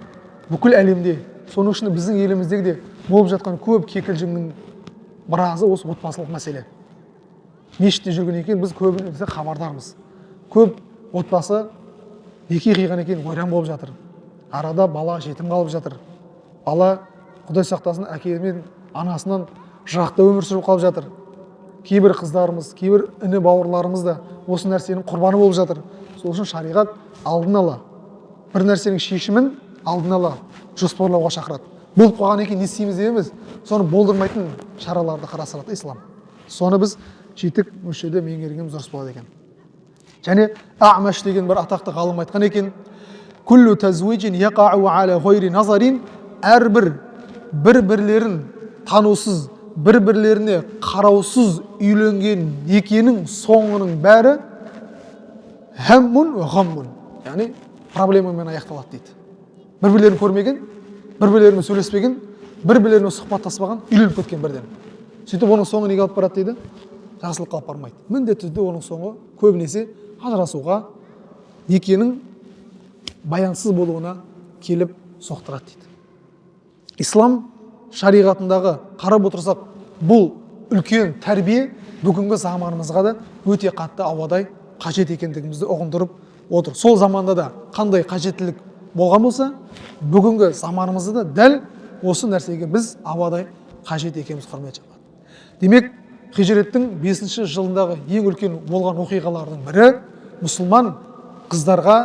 Speaker 1: бүкіл әлемде, соның ішінде біздің еліміздегі де болып жатқан көп кекілжіңнің біразы осы отбасылық мәселе. Мешітте жүрген екен, біз көбінесе хабардармыз. Көп отбасы неке қиған екен, ойран болып жатыр. Арада бала жетім қалып жатыр. Бала, Құдай сақтасын, әке мен анасынан жырақта өмір сүріп қалып жатыр. Кейбір қыздарымыз, кейбір іні бауырларымыз да осы нәрсенің құрбаны болып жатыр. Сол үшін шариғат алдын ала бір нәрсенің шешімін алдын ала жоспарлауға шақырады. Болып қалған екен не істейміз дейміз, соны болдырмайтын шараларды қарастырады ислам. Соны біз жетік мөлшерде меңгергеніміз дұрыс болады екен. Және Аъмаш деген бір атақты ғалым айтқан екен: "Күллу тазуижин яқау аля ғойри назарин", әрбір бір-бірлерін танусыз, бір-бірлеріне қараусыз үйленген некенің соңының бәрі хаммун ва ғаммун, яғни проблемамен аяқталады дейді. Бір-бірлерін көрмеген, бір-бірлерімен сөйлеспеген, бір-бірлерімен сұхбаттаспаған, үйленіп кеткен бірден. Сөйтіп оның соңы неге алып барады дейді? Жақсылыққа алып бармайды. Міндетті түрде оның соңы көбінесе ажырасуға, некенің баянсыз болуына келіп соқтырады дейді. Ислам шариғатындағы қарап отырсақ, бұл үлкен тәрбие бүгінгі заманымызға да өте қатты ауадай қажет екендігімізді ұғындырып отыр. Сол заманда да қандай қажеттілік болған болса, бүгінгі заманымызда да дәл осы нәрсеге біз ауадай қажет екеніміз құрмет жапады. Демек, хижреттің 5-ші жылындағы ең үлкен болған оқиғалардың бірі мұсылман қыздарға,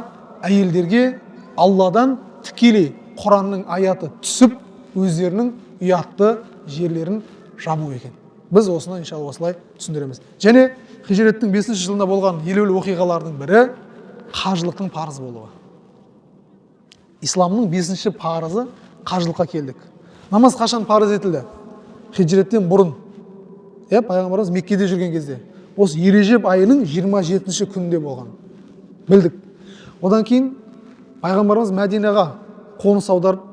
Speaker 1: әйелдерге Алладан тікелей Құранның аяты түсіп, өздерінің ұятты жерлерін жабу екен. Біз осыны иншалла осылай түсіндіреміз. Және хижреттің 5-ші жылында болған елеулі оқиғалардың бірі қажылықтың парыз болуы. Исламның 5-ші парызы қажылыққа келдік. Намаз қашан парыз етілді? Хижреттен бұрын. Пайғамбарымыз Меккеде жүрген кезде. Осы Ережеп айының 27-ші күнінде болған. Білдік. Одан кейін пайғамбарымыз Мәдинаға қоныс аударып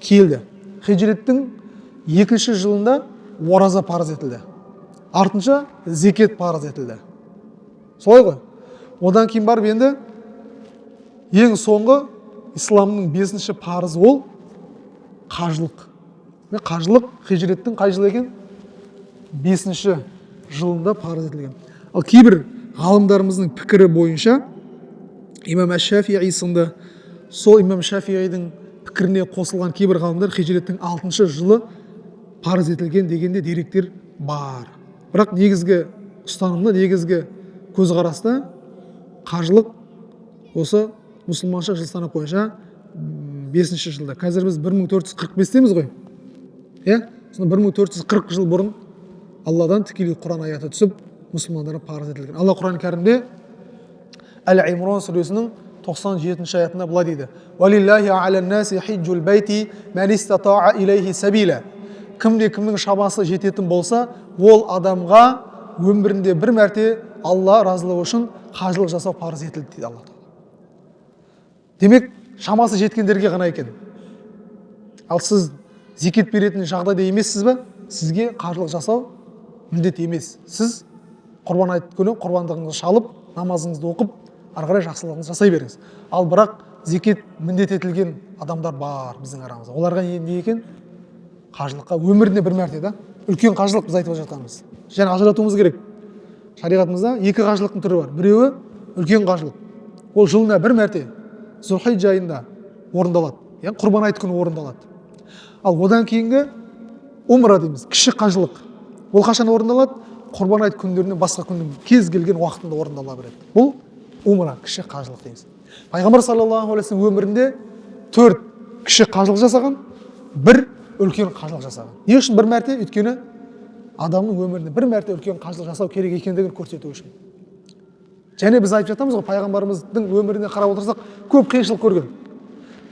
Speaker 1: келді. Хижреттің 2-ші жылында ораза парыз етілді. Артынша зекет парыз етілді. Солай ғой. Одан кейін барып енді ең соңғы исламның 5-ші парызы ол қажылық. Қажылық хижреттің қай жылы екен? 5-ші жылында парыз етілген. Ал кейбір ғалымдарымыздың пікірі бойынша имам Аш-Шафиғи сынды сол имам Шафиғидің пікіріне қосылған кейбір ғалымдар хижреттің 6-шы жылы парыз етілген дегенде деректер бар. Бірақ негізгі ұстанымда, негізгі көзқараста қажылық осы мұсылманша жыл санап бойынша 5-ші жылда. Қазір біз 1445-теміз ғой. Сонда 1440 жыл бұрын Алладан тікелей Құран аяты түсіп, мұсылмандарға парыз етілген. Алла Құран кәрімде Әл-Имран сүресінің 97-ші аятында былай дейді: "Валиллахи аля-наси хиджул байти ман истата'a илейхи сабила". Кімде-кімнің шамасы жететін болса, ол адамға өмірінде бір мәрте Алла разылығы үшін қажылық жасау парыз етілді дейді Алла. Демек, шамасы жеткендерге ғана екен. Ал сіз зекет беретін жағдайда емессіз бе? Сізге қажылық жасау міндет емес. Сіз құрбан айт күні құрбандығыңызды шалып, намазыңызды оқып, ары қарай жақсылығыңызды жасай беріңіз. Ал бірақ зекет міндет етілген адамдар бар біздің арамызда. Оларға не екен? Қажылыққа өмірінде бір мәрте да. Үлкен қажылық біз айтып жатқанымыз. Және ажыратуымыз керек. Шариғатымызда 2 қажылықтың түрі бар. Біреуі үлкен қажылық. Ол жылына бір мәрте Зулхиджа айында орындалады. Яғни құрбан айт күні орындалады. Ал одан кейінгі умра дейміз, кіші қажылық. Ол қашан орындалады? Құрбан айт күндерінен басқа күннің кез келген уақытында орындала береді. Бұл умра, кіші қажылық дейміз. Пайғамбар саллаллаху алейхи вассалам өмірінде 4 кіші қажылық жасаған, 1 үлкен қажылық жасаған. Не үшін бір мәрте? Өйткені адамның өмірінде бір мәрте үлкен қажылық жасау керек екендігін көрсету үшін. Және біз айтып жатамыз ғой, пайғамбарымыздың өміріне қарап отырсақ, көп қиыншылық көрген.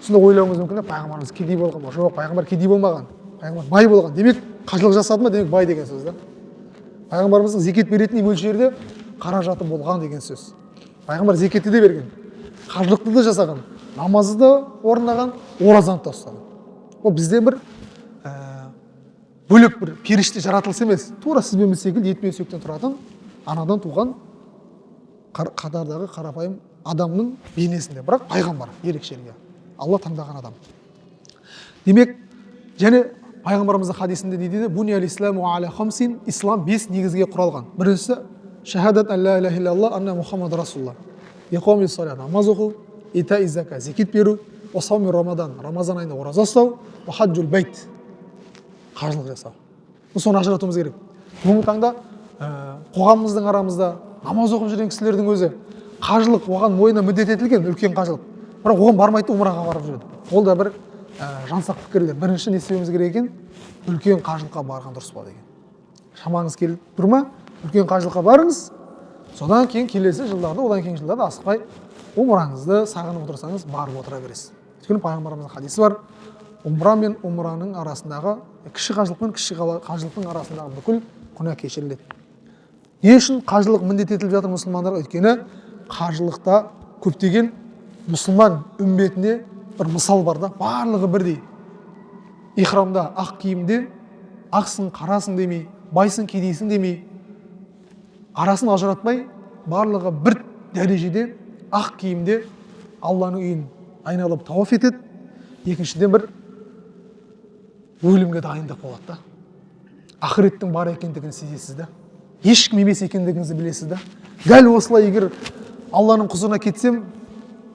Speaker 1: сонда ойлауыңыз мүмкін, пайғамбарымыз кедей болған ба? Жоқ, пайғамбар кедей болмаған, пайғамбар бай болған. Демек қажылық жасады ма, демек бай деген сөз да. Пайғамбарымыздың зекет беретін мөлшерде қаражаты болған деген сөз. Пайғамбар зекетті де берген, қажылықты да жасаған, намазды да орындаған, оразаны да ұстаған. Ол бізден бір бөлек бір періште жаратылыс емес, тура сіз бен біз секілді ет пен сүйектен тұратын анадан туған қатардағы қарапайым адамның бейнесінде, бірақ пайғамбар ерекшелігі, Алла таңдаған адам. Демек, және пайғамбарымыздың хадисінде не дейді? Бунияль исламу аля хамсин, ислам 5 негізге құралған. Біріншісі шахадат ан ла иляха иллаллах анна Мухаммад расулуллах. Иқоми салат, намаз оқу, ита зака, зекет беру, осауми рамадан, рамазан айында ораза ұстау, ва хаджул байт, қажылық жасау. Соны ажыратуымыз керек. Бүгінгі таңда қоғамымыздың арамызда намаз оқып жүрген кісілердің өзі қажылық оған мойнына міндет етілген, үлкен қажылық. Бірақ оған бармайды, умраға барып жүреді. Ол да бір жансақ пікірлер. Бірінші не істеуіміз керек екен? Үлкен қажылыққа барған дұрыс па деген. Шамаңыз келіп тұр ма? Үлкен қажылыққа барыңыз. Содан кейін келесі жылдарда, одан кейін жылдарда асықпай умраңызды сағынып отырсаңыз барып отыра бересіз. Өйткені пайғамбарымыздың хадисі бар. Умра мен умраның арасындағы, кіші қажылық пен кіші қажылықтың арасындағы бүкіл күнә кешіріледі. Не үшін қажылық міндет етіліп жатыр мұсылмандарға? Өйткені қажылықта көптеген мұсылман үмбетінде бір мысал бар да, барлығы бірдей. Ихрамда ақ киімде, ақсың қарасың демей, байсың кедейсің демей, арасын ажыратпай, барлығы бір дәрежеде ақ киімде Алланың үйін айналып тауаф етеді. Екіншіден бір өлімге дайындық болады да. Ақыреттің бар екендігін сезесіз да. Ешкім емес екендігіңізді білесіз да. Дәл осылай егер Алланың құзырына кетсем,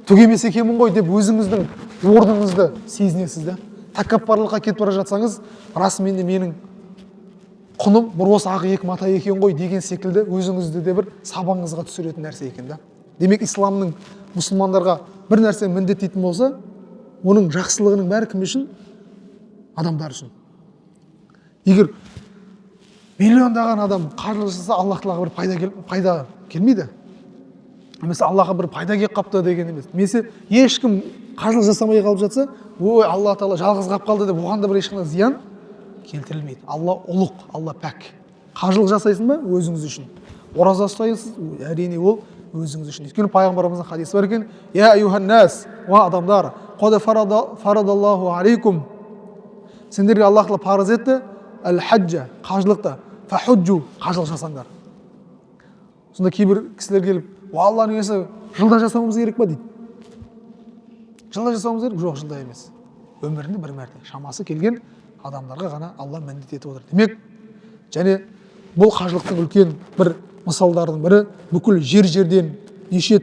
Speaker 1: түк емес екенмін ғой деп өзіңіздің орныңызды сезінесіз да. Тәкаппарлыққа кетіп бара жатсаңыз, расымен де менің құным бір осы ақ екі мата екен ғой деген секілді өзіңізді де бір сабаңызға түсіретін нәрсе екен да. Демек исламның мұсылмандарға бір нәрсе міндеттейтін болса, оның жақсылығының бәрі кім үшін? Адамдар үшін. Егер миллиондаған адам қажылық жасаса, Аллах тағала бір пайда келмейді. Немесе Аллаға бір пайда келіп қапты деген емес. Немесе ешкім қажылық жасамай қалып жатса, ой, Алла тағала жалғыз қалып қалды деп, оған да бір ешқандай зиян келтірілмейді. Алла ұлық, Алла пәк. Қажылық жасайсың ба? Өзіңіз үшін. Ораза ұстайсыз, әрине ол өзіңіз үшін. Өйткені пайғамбарымыздың хадисі бар екен: "Я аюхан нас, ва адамдар, қад фарадаллаху алейкум." Сендерге Аллах тағала парыз етті, әл-хаджа, қажылықты, фахуджу, қажылық жасаңдар. Сонда кейбір кісілер келіп, Алланың есі жылда жасауымыз керек па дейді. Жылда жасауымыз керек? Жоқ, жылда емес. Өмірінде бір мәрте шамасы келген адамдарға ғана Алла міндет етіп отыр. Демек, және бұл қажылықтың үлкен бір мысалдардың бірі, бүкіл жер-жерден неше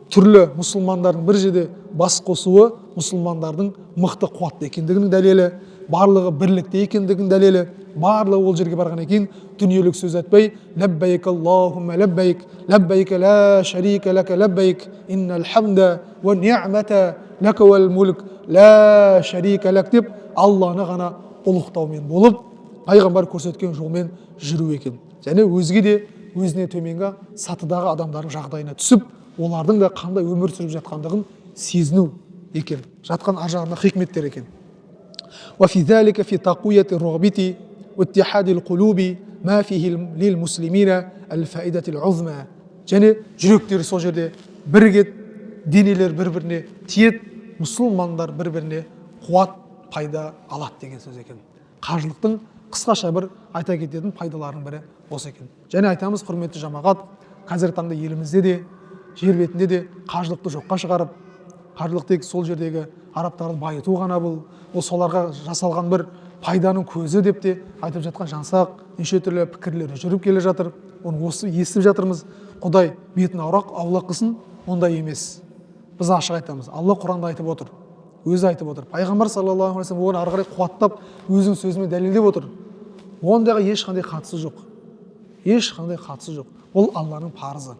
Speaker 1: түрлі мұсылмандардың бір жерде бас қосуы мұсылмандардың мықты қуатты екендігінің дәлелі, барлығы бірлікте екендігінің дәлелі. Барлығы ол жерге барған екен, дүниелік сөз айтпай, ләббәйк Аллахумма ләббәйк, ләббәйк ла шарика ләка ләббәйк, иннал хамда ва ни'мата ләка вал мулк ла шарика ләк деп Алланы ғана ұлықтаумен болып, пайғамбар көрсеткен жолмен жүру екен. Және өзге де өзіне төменгі сатыдағы адамдардың жағдайына түсіп, олардың да қандай өмір сүріп жатқандығын сезіну екен. Жатқан ар жағында хикметтер екен. وفي ذلك في تقوية الرغبة واتحاد القلوب ما فيه للمسلمين الفائدة العظمى. Және жүректер сол жерде бірігеді, денелер бір-біріне тиеді, мұсылмандар бір-біріне қуат пайда алады деген сөз екен. Қажылықтың қысқаша бір айта кететін пайдаларының бірі осы екен. Және айтамыз, құрметті жамағат, қазіргі таңда елімізде де, жер бетінде де қажылықты жоққа шығарып, қажылық тек сол жердегі арабтарды байыту ғана бұл, ол соларға жасалған бір пайданың көзі деп те айтып жатқан жансақ неше түрлі пікірлер жүріп келе жатыр. Оны осы естіп жатырмыз. Құдай бетін аулақ қылсын, ондай емес. Біз ашық айтамыз. Алла Құранда айтып отыр. Өзі айтып отыр. Пайғамбар саллаллаху алейхи ва саллям оны ары қарай қуаттап, өзінің сөзімен дәлелдеп отыр. Ондағы ешқандай қатысы жоқ. Ешқандай қатысы жоқ. Ол Алланың парызы.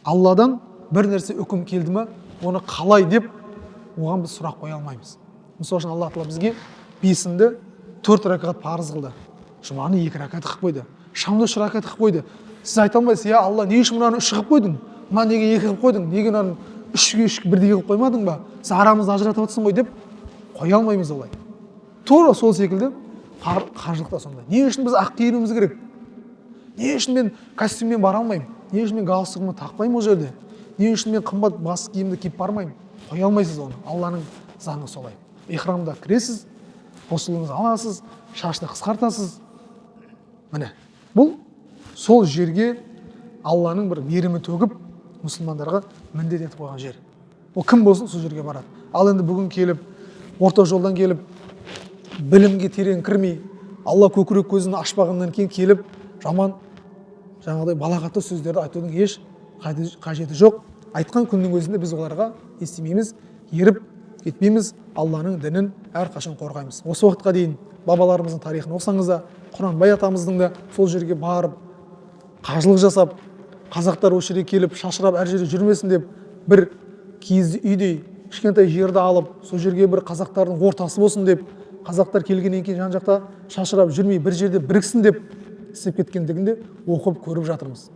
Speaker 1: Алладан бір нәрсе үкім келді ме, оны қалай деп оған біз сұрақ қоя алмаймыз. Мысалы үшін Алла тағала бізге бесінді 4 ракат парыз қылды. Жұманы 2 ракат қылып қойды. Шамды 3 ракат қылып қойды. Сіз айта алмайсыз, Алла, не үшін мынаны 3 қылып қойдың? Мына неге 2 қылып қойдың? Неге мынаны үшке үш бірдей қылып қоймадың ба, сен арамызды ажыратып жатсың ғой деп қоя алмаймыз олай. Тура сол секілді қажылық та сондай. Не үшін біз ақ киінуіміз керек? Не үшін мен костюммен бара алмаймын? Не үшін мен галстугымды тақпаймын ол жерде? Не үшін мен қымбат бас киімді киіп бармаймын? Қоя алмайсыз оны. Алланың заңы солай. Ихрамда кіресіз, ғұсылыңызды аласыз, шашты қысқартасыз. Міне, бұл сол жерге Алланың бір берімі төгіп, мұсылмандарға міндет етіп қойған жер. Ол кім болсын сол жерге барады. Ал енді бүгін келіп, орта жолдан келіп, білімге терең кірмей, Алла көкірек көзін ашпағаннан кейін келіп, жаман жаңағыдай балағатты сөздерді айтудың еш қажеті жоқ. Айтқан күннің өзінде біз оларға естімейміз, еріп кетпейміз, Алланың дінін әрқашан қорғаймыз. Осы уақытқа дейін бабаларымыздың тарихын оқысаңыз да, Құнанбай атамыздың да сол жерге барып, қажылық жасап, қазақтар осы жерге келіп шашырап әр жерде жүрмесін деп, бір киізді үйдей кішкентай жерді алып, сол жерге бір қазақтардың ортасы болсын деп, қазақтар келгеннен кейін жан жақта шашырап жүрмей бір жерде біріксін деп істеп кеткендігінде оқып көріп жатырмыз.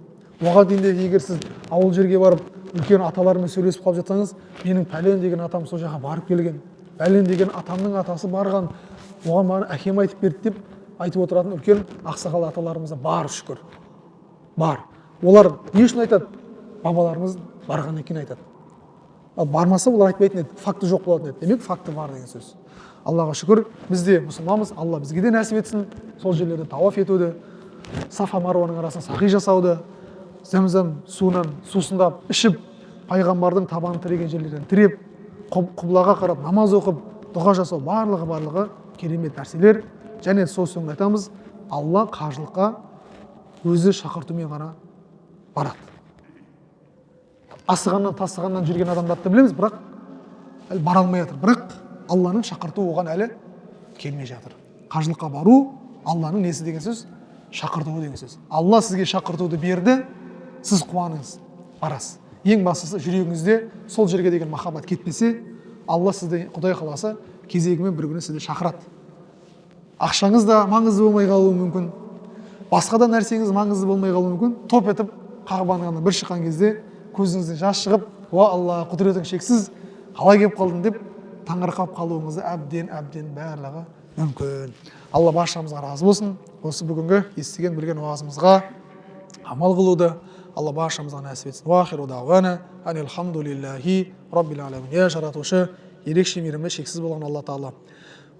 Speaker 1: Оған дейін де егер сіз ауыл жерге барып, үлкен аталармен сөйлесіп қалып жатсаңыз, менің пәлен деген атам сол жаққа барып келген, пәлен деген атамның атасы барған, оған маған әкем айтып берді деп айтып отыратын үлкен ақсақал аталарымыз бар, шүкір. Бар. Олар не үшін айтады? Бабаларымыз барғаннан кейін айтады. Ал бармаса олар айтпайтын еді, факті жоқ болатын еді. Демек, факті бар деген сөз. Аллаға шүкір, біз де мұсылманбыз, Алла бізге де нәсіп етсін, сол жерлерде тауаф етуді, Сафа Маруаның арасында сағи жасауды, зәм-зәм суынан сусындап, ішіп, пайғамбардың табанын тіреген жерлерден тіреп, құблаға қарап намаз оқып, дұға жасау, барлығы керемет нәрселер. Және сол соңында айтамыз, Алла қажылыққа өзі шақыртумен ғана барады. Асығаннан тасығаннан жүрген адамдарды білеміз, бірақ әлі бара алмай жатыр. Бірақ Алланың шақыртуы оған әлі келмей жатыр. Қажылыққа бару Алланың несі деген сөз? Шақыртуы деген сөз. Алла сізге шақыртуды берді, сіз қуаныңыз, барасыз. Ең бастысы жүрегіңізде сол жерге деген махаббат кетпесе, Алла сізді, Құдай қаласа, кезегімен бір күні сізді шақырады. Ақшаңыз да маңызды болмай қалуы мүмкін, басқа да нәрсеңіз маңызды болмай қалуы мүмкін. Топ етіп Қағбаның бір шыққан кезде көзіңізден жас шығып, уа Алла, құдіретің шексіз, қалай келіп қалдың деп таңырқап қалуыңызды әбден барлығы мүмкін. Алла баршамызға разы болсын. Осы бүгінгі естіген білген уағызымызға амал қылуды Алла баршамызға нәсіп етсін. Уахиру дауана анилхамдулиллахи раббил аламин. Я жаратушы, ерекше мейірімді, шексіз болған Алла Тағала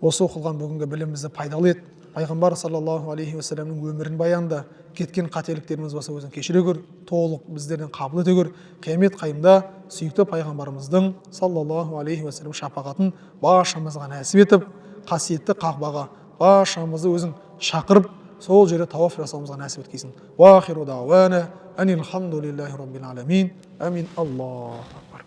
Speaker 1: осы оқылған бүгінгі білімімізді пайдалы ет. Пайғамбар саллаллаху алейхи уассаламның өмірін баянда, кеткен қателіктеріміз болса өзің кешіре көр, толық біздерден қабыл ете көр. Қиямет қайымда сүйікті пайғамбарымыздың саллаллаху алейхи уассалам шапағатын баршамызға нәсіп етіп, қасиетті Қағбаға баршамызды өзің шақырып, сол жерде тауаф жасауымызға нәсіп еткейсің. Уахиру дауана анилхамдулиллахи раббил аламин. Амин. Аллаху акбар.